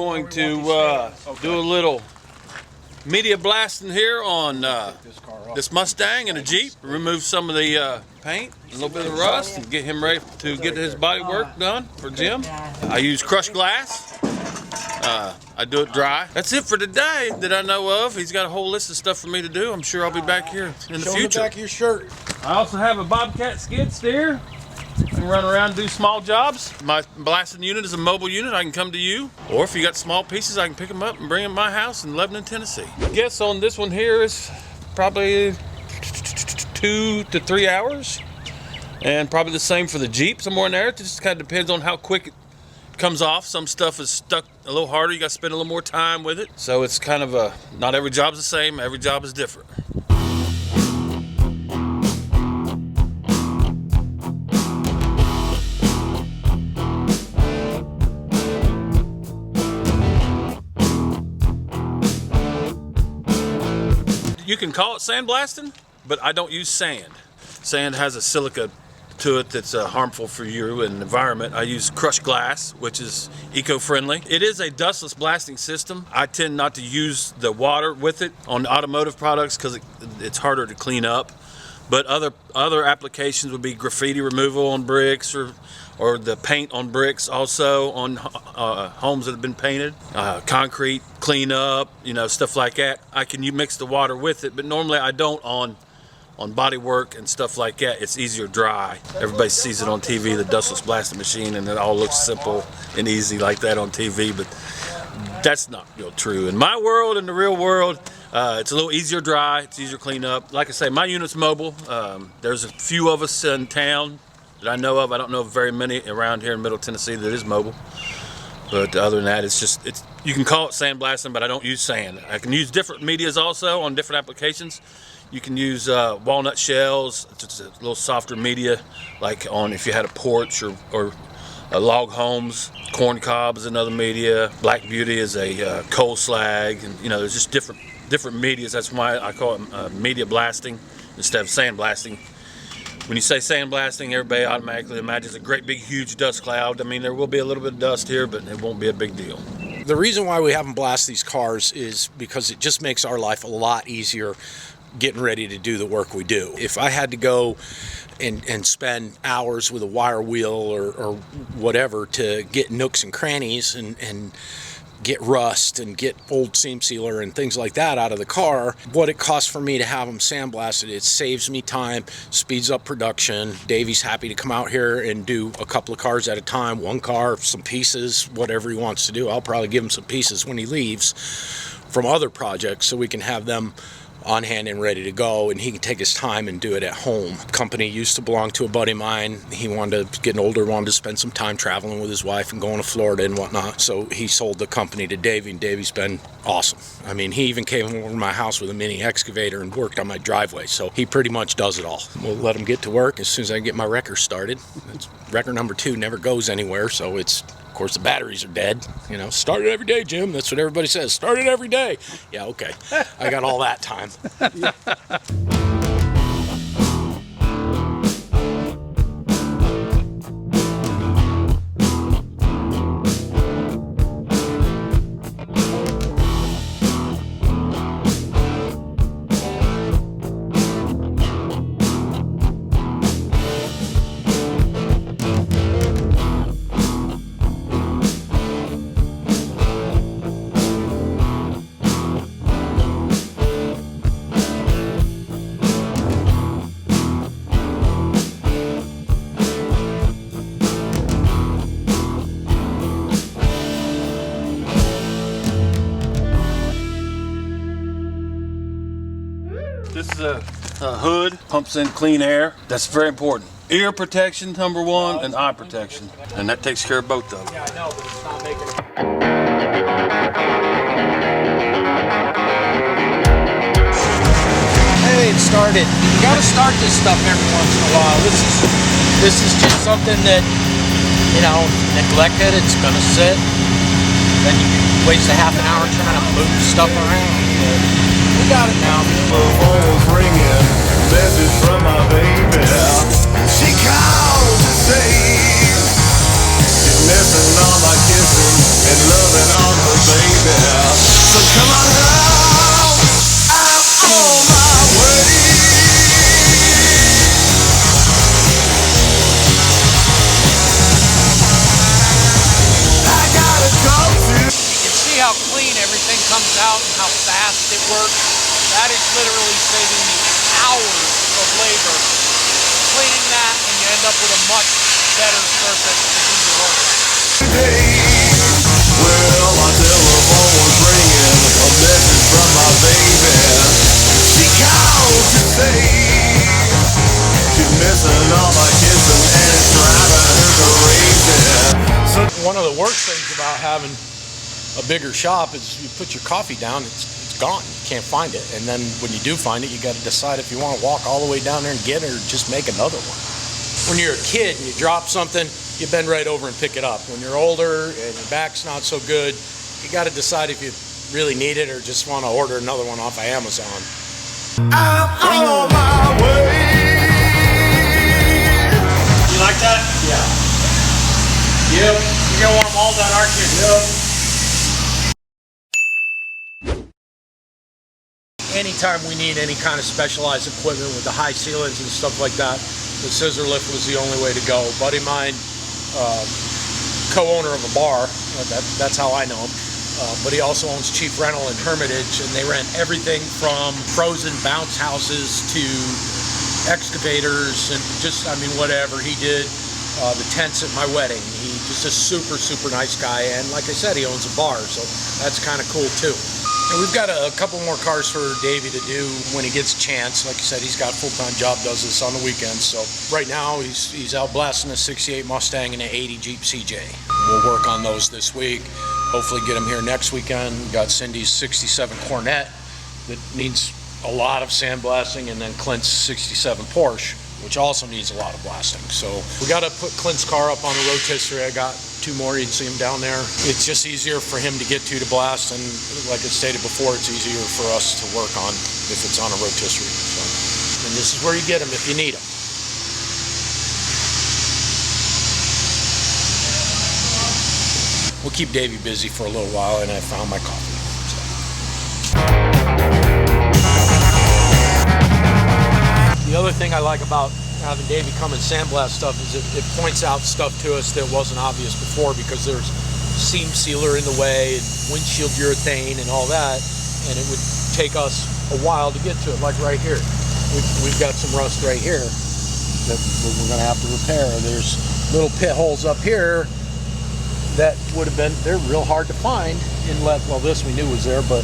going to do a little media blasting here on this Mustang and a Jeep. Remove some of the paint, a little bit of rust, and get him ready to get his body work done for Jim. I use crushed glass. I do it dry. That's it for today that I know of. He's got a whole list of stuff for me to do. I'm sure I'll be back here in the future. Show the back of your shirt. I also have a Bobcat skid steer. I can run around and do small jobs. My blasting unit is a mobile unit. I can come to you. Or if you got small pieces, I can pick them up and bring them to my house in Lebanon, Tennessee. I guess on this one here is probably 2 to 3 hours. And probably the same for the Jeep, somewhere in there. It just kind of depends on how quick it comes off. Some stuff is stuck a little harder. You got to spend a little more time with it. So it's kind of not every job's the same. Every job is different. You can call it sandblasting, but I don't use sand. Sand has a silica to it that's harmful for you and the environment. I use crushed glass, which is eco-friendly. It is a dustless blasting system. I tend not to use the water with it on automotive products because it's harder to clean up. But other applications would be graffiti removal on bricks or the paint on bricks, also on homes that have been painted, concrete cleanup, stuff like that. I can mix the water with it, but normally I don't on body work and stuff like that. It's easier dry. Everybody sees it on TV, the dustless blasting machine, and it all looks simple and easy like that on TV, but that's not real true. In my world, in the real world, it's a little easier dry, it's easier clean up. Like I say, my unit's mobile. There's a few of us in town that I know of. I don't know of very many around here in Middle Tennessee that is mobile. But other than that, you can call it sandblasting, but I don't use sand. I can use different medias also on different applications. You can use walnut shells, it's a little softer media, like if you had a porch or log homes. Corn cob is another media. Black beauty is a coal slag, and there's just different medias. That's why I call it media blasting instead of sandblasting. When you say sandblasting, everybody automatically imagines a great big huge dust cloud. I mean, there will be a little bit of dust here, but it won't be a big deal. The reason why we haven't blasted these cars is because it just makes our life a lot easier getting ready to do the work we do. If I had to go and spend hours with a wire wheel or whatever to get nooks and crannies and get rust and get old seam sealer and things like that out of the car, what it costs for me to have them sandblasted, it saves me time, speeds up production. Davey's happy to come out here and do a couple of cars at a time, one car, some pieces, whatever he wants to do. I'll probably give him some pieces when he leaves from other projects so we can have them on hand and ready to go, and he can take his time and do it at home. The company used to belong to a buddy of mine. He getting older, wanted to spend some time traveling with his wife and going to Florida and whatnot, so he sold the company to Davey, and Davey's been awesome. I mean, he even came over to my house with a mini excavator and worked on my driveway, so he pretty much does it all. We'll let him get to work as soon as I get my wrecker started. Wrecker number 2 never goes anywhere, so of course, the batteries are dead. Start it every day, Jim. That's what everybody says. Start it every day. Yeah, okay. I got all that time. This is a hood, pumps in clean air. That's very important. Ear protection, number 1, and eye protection. And that takes care of both of them. Yeah, I know, but it's not making it. Hey, it started. You gotta start this stuff every once in a while. This is just something that, neglected, it's gonna sit. Then you can waste a half an hour trying to move stuff around. But we got it now. The phone's ringing, message from my baby. She called to say she's missing all my kissing and loving on her that is literally saving me hours of labor cleaning that, and you end up with a much better surface to do your work on. Well, my telephone was ringing, a message from my baby. She called to say she's missing all my kissing and it's driving her crazy. So one of the worst things about having a bigger shop is you put your coffee down, it's gone. You can't find it. And then when you do find it, you got to decide if you want to walk all the way down there and get it or just make another one. When you're a kid and you drop something, you bend right over and pick it up. When you're older and your back's not so good, you got to decide if you really need it or just want to order another one off of Amazon. I'm on my way. You like that? Yeah. Yep. You're going to want them all done, aren't you? Yep. Anytime we need any kind of specialized equipment with the high ceilings and stuff like that, the scissor lift was the only way to go. A buddy of mine, co-owner of a bar, that's how I know him, but he also owns Cheap Rental in Hermitage, and they rent everything from frozen bounce houses to excavators and just, I mean, whatever. He did the tents at my wedding. He's just a super, super nice guy, and like I said, he owns a bar, so that's kind of cool too. And we've got a couple more cars for Davey to do when he gets a chance. Like I said, he's got a full-time job, does this on the weekends. So right now he's out blasting a 68 Mustang and an 80 Jeep CJ. We'll work on those this week. Hopefully get them here next weekend. We've got Cindy's 67 Corvette that needs a lot of sandblasting, and then Clint's 67 Porsche, which also needs a lot of blasting. So we got to put Clint's car up on a rotisserie. I got two more, you can see him down there. It's just easier for him to get to blast, and like I stated before, it's easier for us to work on if it's on a rotisserie. So, and this is where you get them if you need them. We'll keep Davey busy for a little while, and I found my coffee. The other thing I like about having Davey come and sandblast stuff is it points out stuff to us that wasn't obvious before, because there's seam sealer in the way and windshield urethane and all that, and it would take us a while to get to it. Like right here, we've got some rust right here that we're going to have to repair. There's little pit holes up here that would have been, they're real hard to find inlet. Well, this we knew was there, but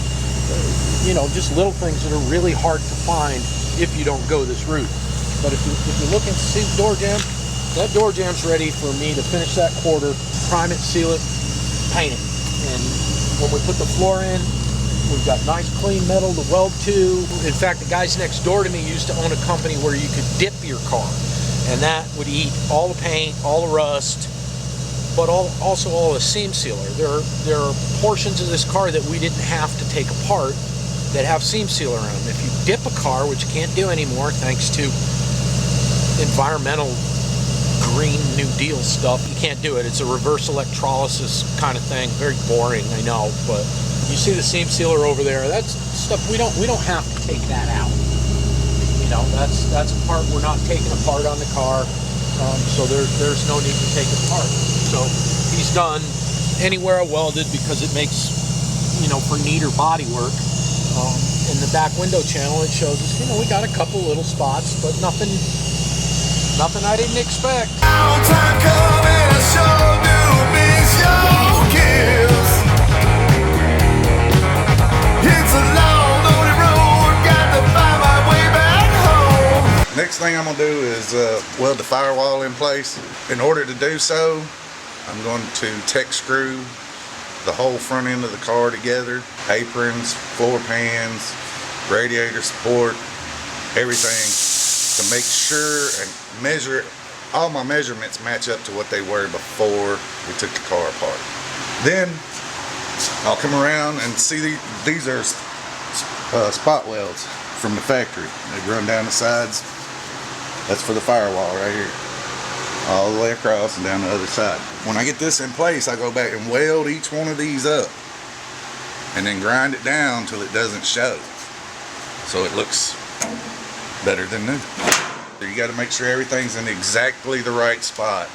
you know, just little things that are really hard to find if you don't go this route. But if you look and see the door jamb, that door jamb's ready for me to finish that quarter, prime it, seal it, paint it. And when we put the floor in, we've got nice clean metal to weld to. In fact, the guys next door to me used to own a company where you could dip your car, and that would eat all the paint, all the rust, but also all the seam sealer. There are portions of this car that we didn't have to take apart that have seam sealer in them. If you dip a car, which you can't do anymore thanks to environmental Green New Deal stuff, you can't do it. It's a reverse electrolysis kind of thing. Very boring, I know, but you see the seam sealer over there. That's stuff we don't have to take that out. You know, that's a part we're not taking apart on the car, so there's no need to take it apart. So he's done anywhere I welded because it makes, you know, for neater body work. In the back window channel, it shows us, you know, we got a couple little spots, but nothing I didn't expect. long time coming, I sure do miss your kiss. It's a long, lonely road, got to find my way back home. Next thing I'm going to do is weld the firewall in place. In order to do so, I'm going to tech screw the whole front end of the car together. Aprons, floor pans, radiator support, everything, to make sure and measure, all my measurements match up to what they were before we took the car apart. Then I'll come around and see these are spot welds from the factory. They run down the sides. That's for the firewall right here, all the way across and down the other side. When I get this in place, I go back and weld each one of these up and then grind it down till it doesn't show, so it looks better than new. You got to make sure everything's in exactly the right spot.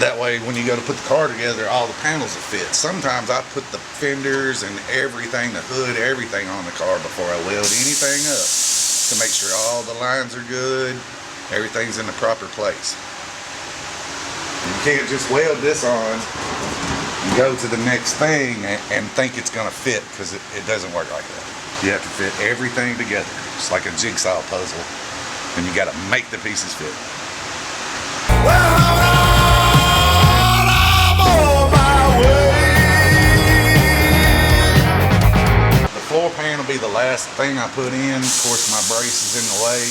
That way, when you go to put the car together, all the panels will fit. Sometimes I put the fenders and everything, the hood, everything on the car before I weld anything up to make sure all the lines are good, everything's in the proper place. You can't just weld this on and go to the next thing and think it's going to fit, because it doesn't work like that. You have to fit everything together. It's like a jigsaw puzzle, and you got to make the pieces fit. The floor pan will be the last thing I put in. Of course, my brace is in the way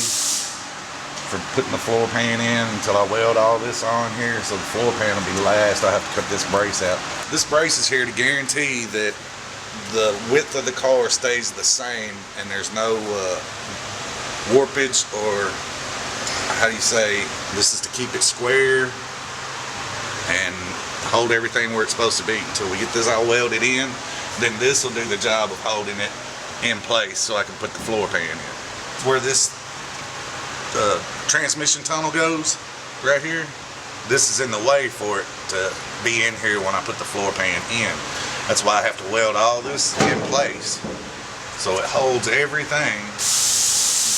for putting the floor pan in until I weld all this on here. So the floor pan will be last. I have to cut this brace out. This brace is here to guarantee that the width of the car stays the same and there's no warpage, or how do you say, this is to keep it square and hold everything where it's supposed to be until we get this all welded in. Then this will do the job of holding it in place so I can put the floor pan in. Where this transmission tunnel goes, right here, this is in the way for it to be in here when I put the floor pan in. That's why I have to weld all this in place so it holds everything,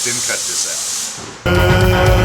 then cut this out.